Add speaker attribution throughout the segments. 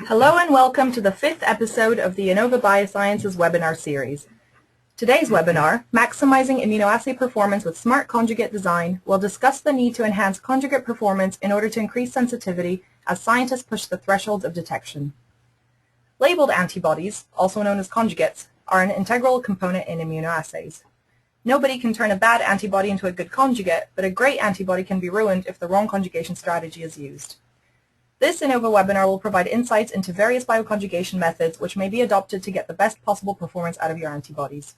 Speaker 1: Hello and welcome to the 5th episode of the Innova Biosciences webinar series. Today's webinar, Maximizing Immunoassay Performance with Smart Conjugate Design, will discuss the need to enhance conjugate performance in order to increase sensitivity as scientists push the thresholds of detection. Labeled antibodies, also known as conjugates, are an integral component in immunoassays. Nobody can turn a bad antibody into a good conjugate, but a great antibody can be ruined if the wrong conjugation strategy is used. This Innova webinar will provide insights into various bioconjugation methods which may be adopted to get the best possible performance out of your antibodies.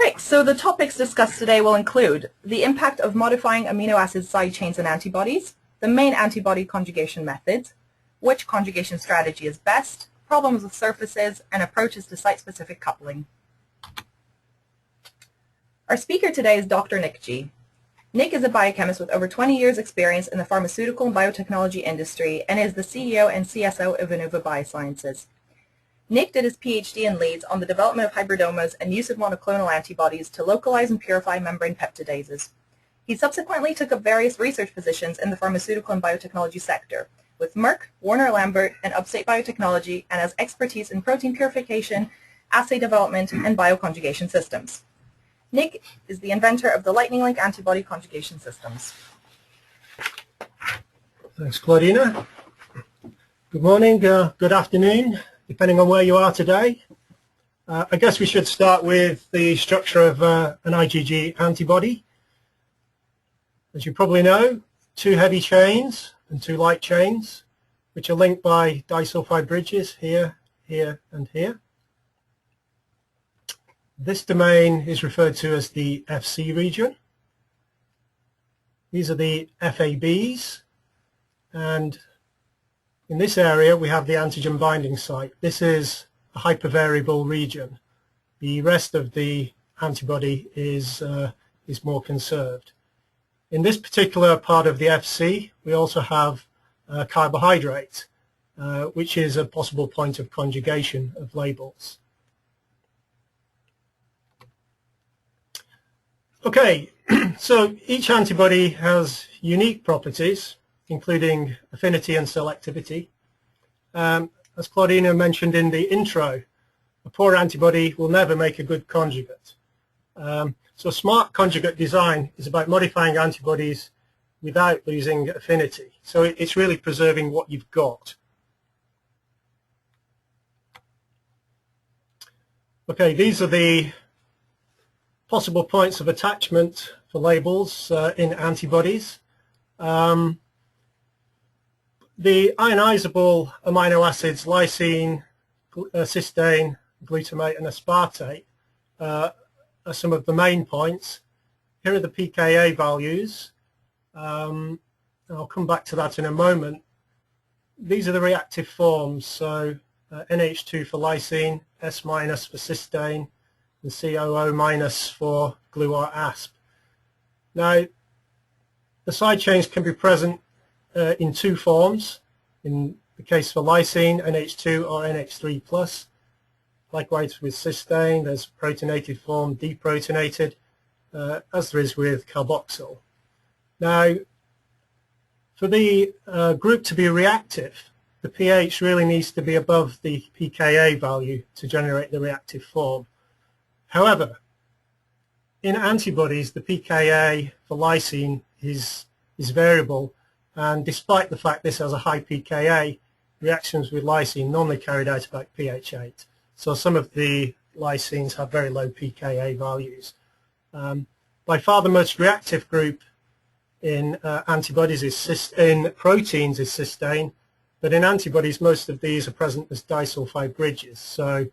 Speaker 1: Right, so the topics discussed today will include the impact of modifying amino acid side chains in antibodies, the main antibody conjugation methods, which conjugation strategy is best, problems with surfaces, and approaches to site-specific coupling. Our speaker today is Dr. Nick G. Nick is a biochemist with over 20 years' experience in the pharmaceutical and biotechnology industry and is the CEO and CSO of Innova Biosciences. Nick did his PhD in Leeds on the development of hybridomas and use of monoclonal antibodies to localize and purify membrane peptidases. He subsequently took up various research positions in the pharmaceutical and biotechnology sector with Merck, Warner Lambert, and Upstate Biotechnology, and has expertise in protein purification, assay development, and bioconjugation systems. Nick is the inventor of the lightninglink antibody conjugation systems.
Speaker 2: Thanks, Claudina. Good morning, good afternoon, depending on where you are today. I guess we should start with the structure of an IgG antibody. As you probably know, two heavy chains and two light chains, which are linked by disulfide bridges here, here, and here. This domain is referred to as the FC region. These are the FABs, and in this area we have the antigen binding site. This is a hypervariable region. The rest of the antibody is more conserved. In this particular part of the FC, we also have carbohydrate, which is a possible point of conjugation of labels. Okay, so each antibody has unique properties, including affinity and selectivity. As Claudina mentioned in the intro, a poor antibody will never make a good conjugate. So smart conjugate design is about modifying antibodies without losing affinity. So it's really preserving what you've got. Okay, these are the possible points of attachment for labels in antibodies. The ionizable amino acids lysine, cysteine, glutamate, and aspartate are some of the main points. Here are the pKa values. I'll come back to that in a moment. These are the reactive forms, so NH2 for lysine, S- for cysteine, and COO- for glu or asp. Now, the side chains can be present in two forms. In the case for lysine, NH2 or NH3+. Likewise with cysteine, there's protonated form, deprotonated, as there is with carboxyl. Now, for the group to be reactive, the pH really needs to be above the pKa value to generate the reactive form. However, in antibodies, the pKa for lysine is variable, and despite the fact this has a high pKa, reactions with lysine normally carried out about pH 8. So some of the lysines have very low pKa values. By far the most reactive group in antibodies in proteins is cysteine, but in antibodies most of these are present as disulfide bridges. So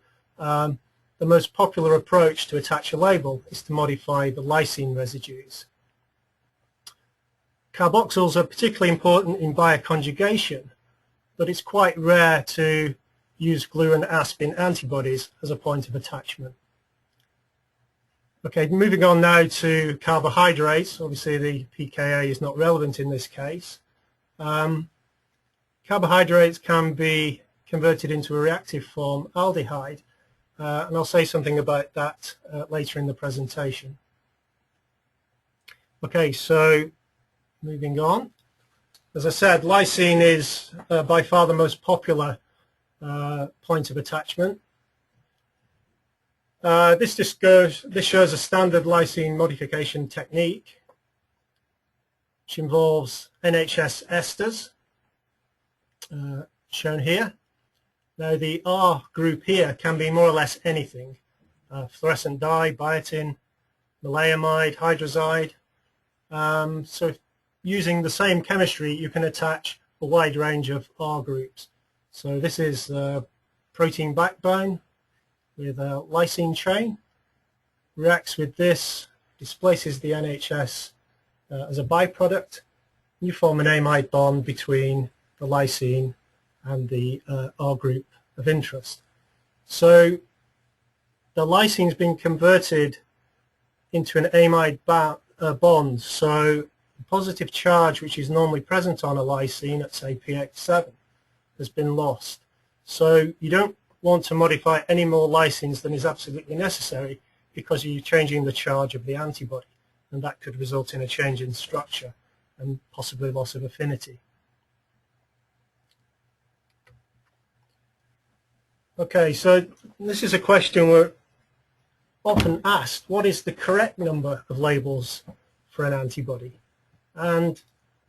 Speaker 2: the most popular approach to attach a label is to modify the lysine residues. Carboxyls are particularly important in bioconjugation, but it's quite rare to use glu and asp in antibodies as a point of attachment. Okay, moving on now to carbohydrates. Obviously the pKa is not relevant in this case. Carbohydrates can be converted into a reactive form, aldehyde, and I'll say something about that later in the presentation. Okay, so moving on. As I said, lysine is by far the most popular point of attachment. This shows a standard lysine modification technique, which involves NHS esters, shown here. Now the R group here can be more or less anything: fluorescent dye, biotin, maleimide, hydrazide. So using the same chemistry, you can attach a wide range of R groups. So this is protein backbone with a lysine chain, reacts with this, displaces the NHS as a byproduct. You form an amide bond between the lysine and the R group of interest. So the lysine's been converted into an amide bond. So the positive charge, which is normally present on a lysine at say pH 7, has been lost. So you don't want to modify any more lysines than is absolutely necessary, because you're changing the charge of the antibody, and that could result in a change in structure and possibly loss of affinity. Okay, so this is a question we're often asked: what is the correct number of labels for an antibody? And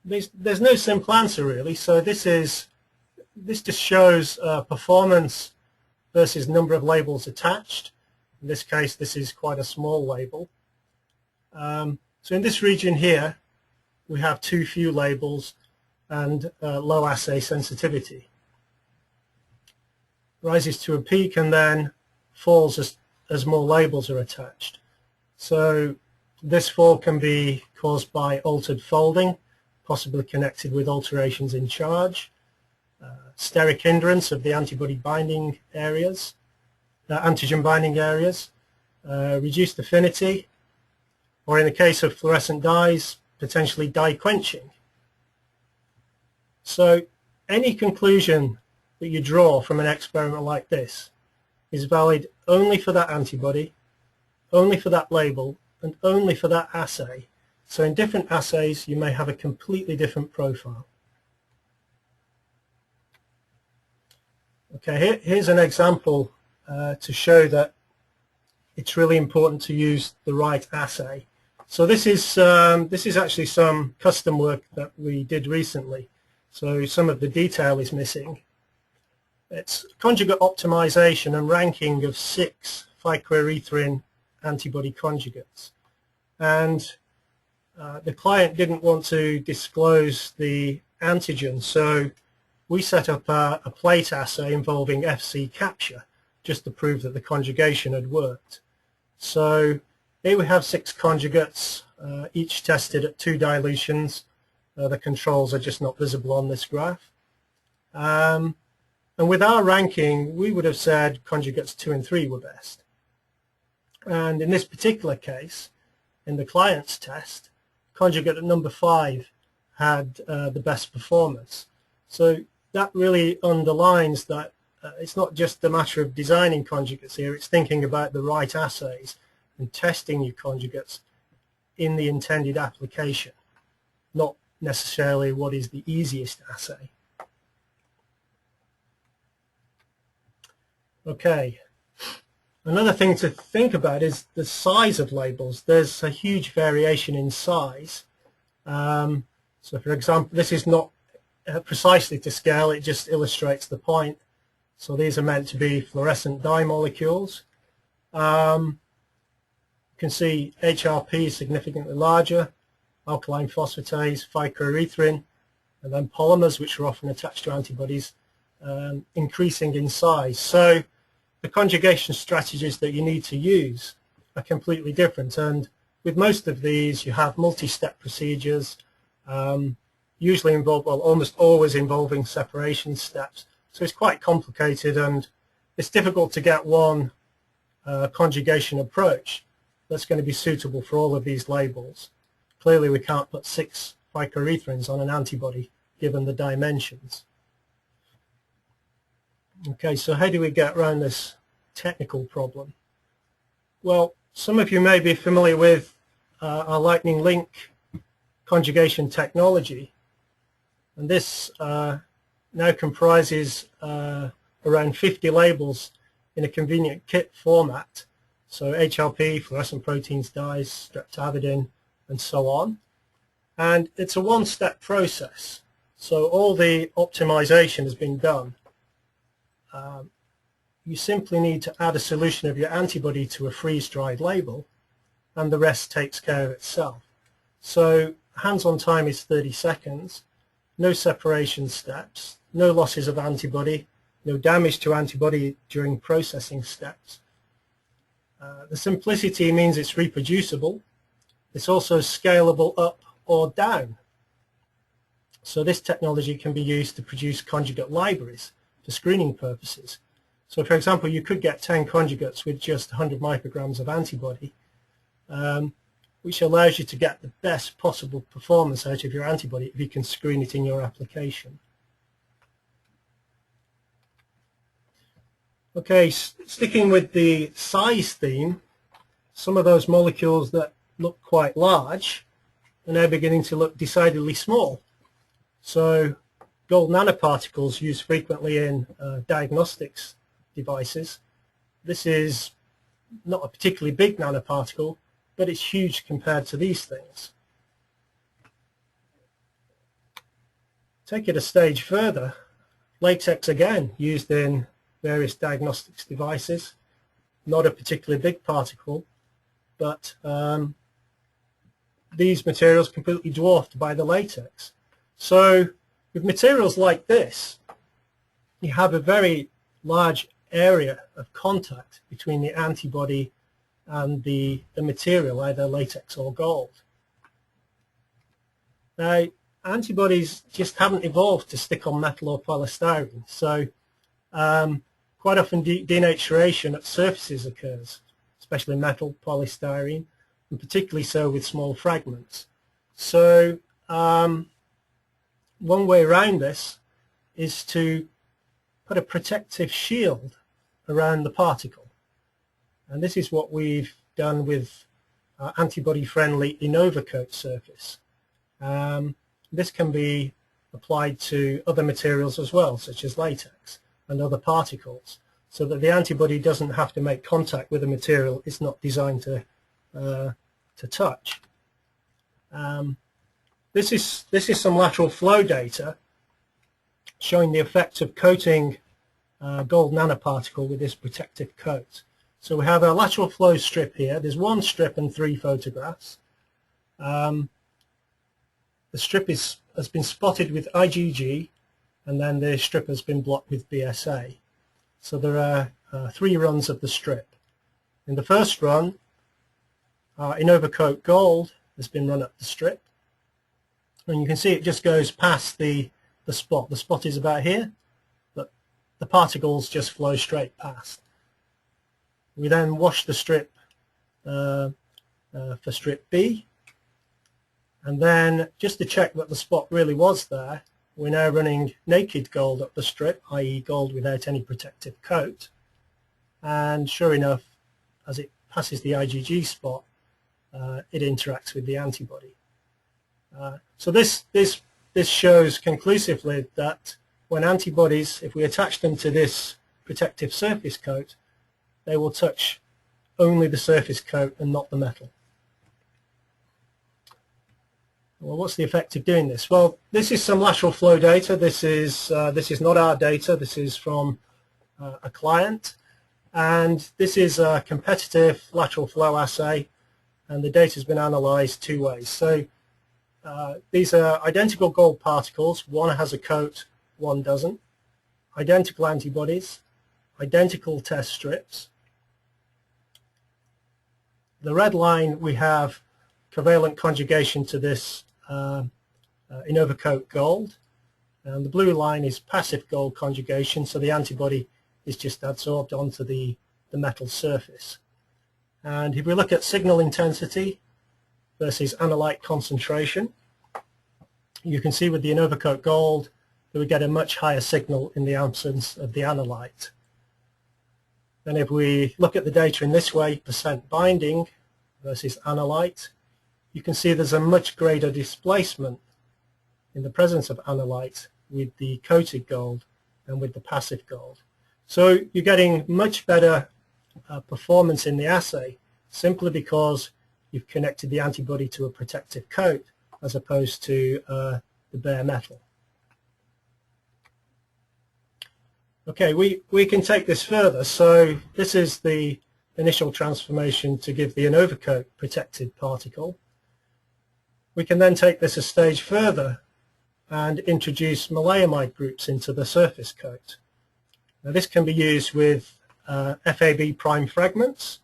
Speaker 2: there's no simple answer really. So this just shows performance versus number of labels attached. In this case, this is quite a small label. So in this region here, we have too few labels and low assay sensitivity. Rises to a peak and then falls as more labels are attached. So this fall can be caused by altered folding, possibly connected with alterations in charge, steric hindrance of the antibody binding areas, antigen binding areas, reduced affinity, or in the case of fluorescent dyes, potentially dye quenching. So any conclusion that you draw from an experiment like this is valid only for that antibody, only for that label, and only for that assay. So in different assays, you may have a completely different profile. Okay, here's an example to show that it's really important to use the right assay. So this is actually some custom work that we did recently. So some of the detail is missing. It's conjugate optimization and ranking of 6 phycoerythrin antibody conjugates. And the client didn't want to disclose the antigen, so we set up a plate assay involving FC capture just to prove that the conjugation had worked. So here we have 6 conjugates, each tested at 2 dilutions. The controls are just not visible on this graph. And with our ranking, we would have said conjugates 2 and 3 were best. And in this particular case, in the client's test, conjugate at number 5 had the best performance. So that really underlines that it's not just a matter of designing conjugates here, it's thinking about the right assays and testing your conjugates in the intended application, not necessarily what is the easiest assay. Okay, another thing to think about is the size of labels. There's a huge variation in size. So for example, this is not precisely to scale, it just illustrates the point. So these are meant to be fluorescent dye molecules. You can see HRP is significantly larger, alkaline phosphatase, phycoerythrin, and then polymers, which are often attached to antibodies, increasing in size. So the conjugation strategies that you need to use are completely different, and with most of these you have multi-step procedures, usually involve, well, almost always involving separation steps. So it's quite complicated, and it's difficult to get one conjugation approach that's going to be suitable for all of these labels. Clearly we can't put 6 phycoerythrins on an antibody given the dimensions. Okay, so how do we get around this technical problem? Well, some of you may be familiar with our lightninglink conjugation technology. And this now comprises around 50 labels in a convenient kit format. So HLP, fluorescent proteins, dyes, streptavidin, and so on. And it's a one-step process. So all the optimization has been done. You simply need to add a solution of your antibody to a freeze-dried label, and the rest takes care of itself. So hands-on time is 30 seconds, no separation steps, no losses of antibody, no damage to antibody during processing steps. The simplicity means it's reproducible. It's also scalable up or down. So this technology can be used to produce conjugate libraries for screening purposes. So for example, you could get 10 conjugates with just 100 micrograms of antibody, which allows you to get the best possible performance out of your antibody if you can screen it in your application. Okay, sticking with the size theme, some of those molecules that look quite large are now beginning to look decidedly small. So gold nanoparticles used frequently in diagnostics devices. This is not a particularly big nanoparticle, but it's huge compared to these things. Take it a stage further, latex again used in various diagnostics devices, not a particularly big particle, but these materials completely dwarfed by the latex. So with materials like this, you have a very large area of contact between the antibody and the material, either latex or gold. Now, antibodies just haven't evolved to stick on metal or polystyrene, so quite often denaturation at surfaces occurs, especially metal, polystyrene, and particularly so with small fragments. So one way around this is to put a protective shield around the particle. And this is what we've done with antibody-friendly Innova coat surface. This can be applied to other materials as well, such as latex and other particles, so that the antibody doesn't have to make contact with a material it's not designed to touch. This is some lateral flow data showing the effect of coating gold nanoparticle with this protective coat. So we have a lateral flow strip here. There's one strip and 3 photographs. The strip has been spotted with IgG, and then the strip has been blocked with BSA. So there are 3 runs of the strip. In the first run, Innova Coat Gold has been run up the strip, and you can see it just goes past the spot. The spot is about here, but the particles just flow straight past. We then wash the strip for strip B, and then just to check that the spot really was there, we're now running naked gold up the strip, i.e. gold without any protective coat, and sure enough, as it passes the IgG spot, it interacts with the antibody. So this shows conclusively that when antibodies, if we attach them to this protective surface coat, they will touch only the surface coat and not the metal. Well, what's the effect of doing this? Well, this is some lateral flow data. This is not our data. This is from a client, and this is a competitive lateral flow assay, and the data has been analyzed 2 ways. So these are identical gold particles. One has a coat, one doesn't. Identical antibodies, identical test strips. The red line, we have covalent conjugation to this Innova Coat Gold, and the blue line is passive gold conjugation, so the antibody is just adsorbed onto the metal surface. And if we look at signal intensity versus analyte concentration, you can see with the Innova Coat Gold that we get a much higher signal in the absence of the analyte. And if we look at the data in this way, percent binding versus analyte, you can see there's a much greater displacement in the presence of analyte with the coated gold and with the passive gold. So you're getting much better performance in the assay simply because you've connected the antibody to a protective coat as opposed to the bare metal. Okay, we can take this further. So this is the initial transformation to give the Innova coat protected particle. We can then take this a stage further and introduce maleimide groups into the surface coat. Now this can be used with FAB prime fragments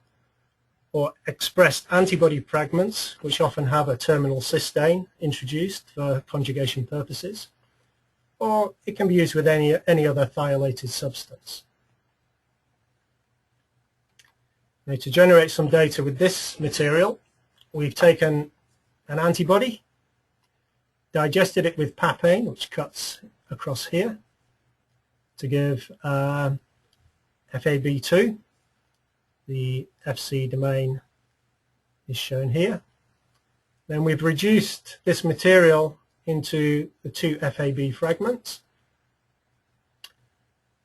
Speaker 2: or expressed antibody fragments, which often have a terminal cysteine introduced for conjugation purposes, or it can be used with any other thiolated substance. Now, to generate some data with this material, we've taken an antibody, digested it with papain, which cuts across here to give FAB2. The FC domain is shown here. Then we've reduced this material into the two FAB fragments.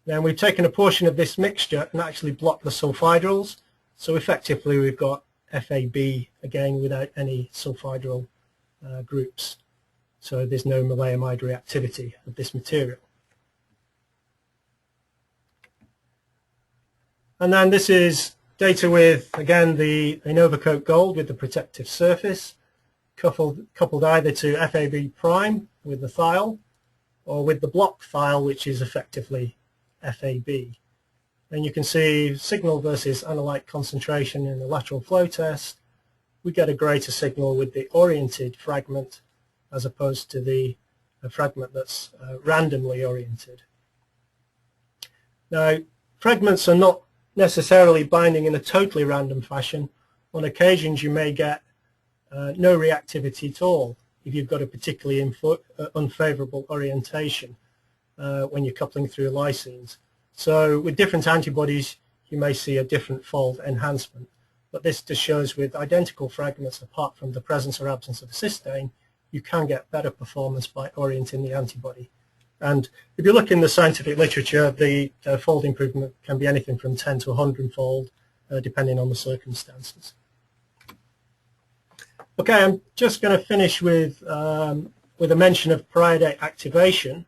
Speaker 2: Then we've taken a portion of this mixture and actually blocked the sulfhydryls. So effectively we've got FAB again without any sulfhydryl groups. So there's no maleimide reactivity of this material. And then this is data with, again, the Innova coat gold with the protective surface, coupled either to FAB prime with the thiol or with the block thiol, which is effectively FAB. And you can see signal versus analyte concentration in the lateral flow test. We get a greater signal with the oriented fragment as opposed to the fragment that's randomly oriented. Now, fragments are not necessarily binding in a totally random fashion. On occasions you may get no reactivity at all if you've got a particularly unfavorable orientation when you're coupling through lysines. So with different antibodies you may see a different fold enhancement, but this just shows with identical fragments apart from the presence or absence of a cysteine, you can get better performance by orienting the antibody. And if you look in the scientific literature, the fold improvement can be anything from 10 to 100-fold, depending on the circumstances. Okay, I'm just going to finish with a mention of periodate activation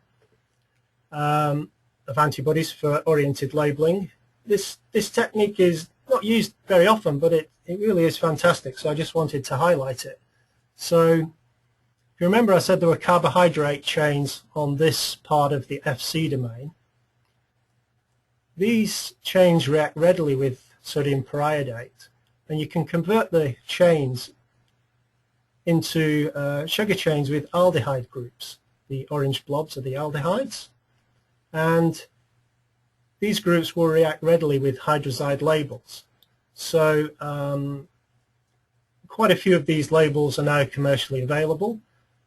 Speaker 2: of antibodies for oriented labeling. This technique is not used very often, but it really is fantastic, so I just wanted to highlight it. So if you remember, I said there were carbohydrate chains on this part of the FC domain. These chains react readily with sodium periodate, and you can convert the chains into sugar chains with aldehyde groups. The orange blobs are the aldehydes, and these groups will react readily with hydrazide labels. So quite a few of these labels are now commercially available.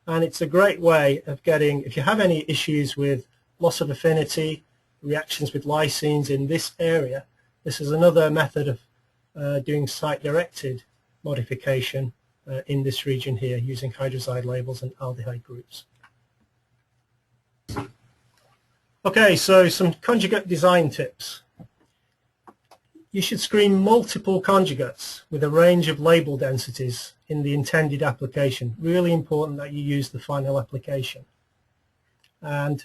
Speaker 2: And it's a great way of getting, if you have any issues with loss of affinity, reactions with lysines in this area, this is another method of doing site-directed modification in this region here using hydrazide labels and aldehyde groups. Okay, so some conjugate design tips. You should screen multiple conjugates with a range of label densities in the intended application. Really important that you use the final application. And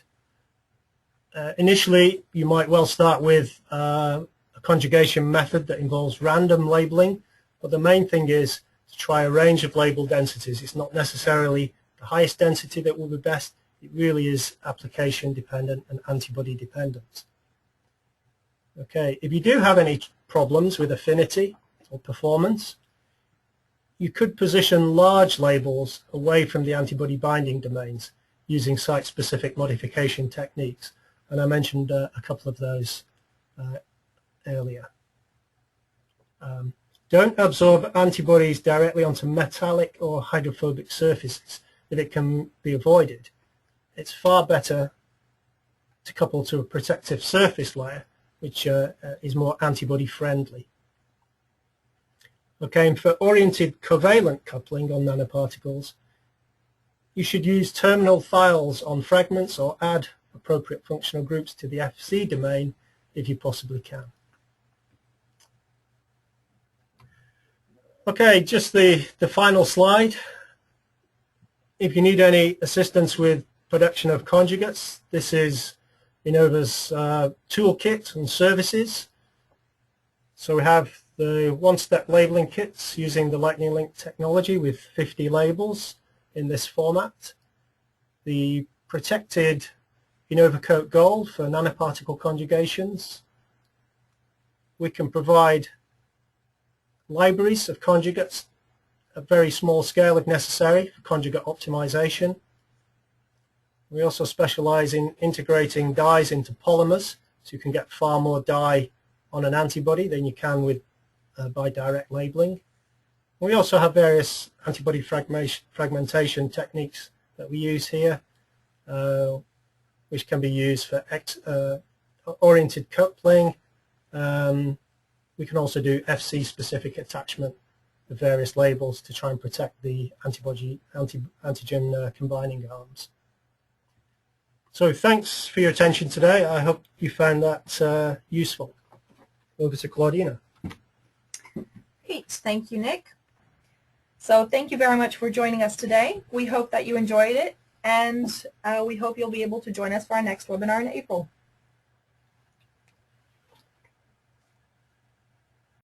Speaker 2: initially, you might well start with a conjugation method that involves random labeling, but the main thing is to try a range of label densities. It's not necessarily the highest density that will be best. It really is application dependent and antibody dependent. Okay, if you do have any problems with affinity or performance, you could position large labels away from the antibody binding domains using site-specific modification techniques, and I mentioned a couple of those earlier. Don't absorb antibodies directly onto metallic or hydrophobic surfaces if it can be avoided. It's far better to couple to a protective surface layer which is more antibody friendly. Okay, and for oriented covalent coupling on nanoparticles, you should use terminal files on fragments or add appropriate functional groups to the FC domain if you possibly can. Okay, just the final slide. If you need any assistance with production of conjugates, this is Innova's toolkit and services. So we have the one-step labeling kits using the lightninglink technology with 50 labels in this format. The protected Overcoat Gold for nanoparticle conjugations. We can provide libraries of conjugates at very small scale if necessary for conjugate optimization. We also specialize in integrating dyes into polymers, so you can get far more dye on an antibody than you can with by direct labeling. We also have various antibody fragmentation techniques that we use here, which can be used for oriented coupling. We can also do FC-specific attachment of various labels to try and protect the antigen combining arms. So thanks for your attention today. I hope you found that useful. Over to Claudina.
Speaker 1: Great, thank you, Nick. So thank you very much for joining us today. We hope that you enjoyed it, and we hope you'll be able to join us for our next webinar in April.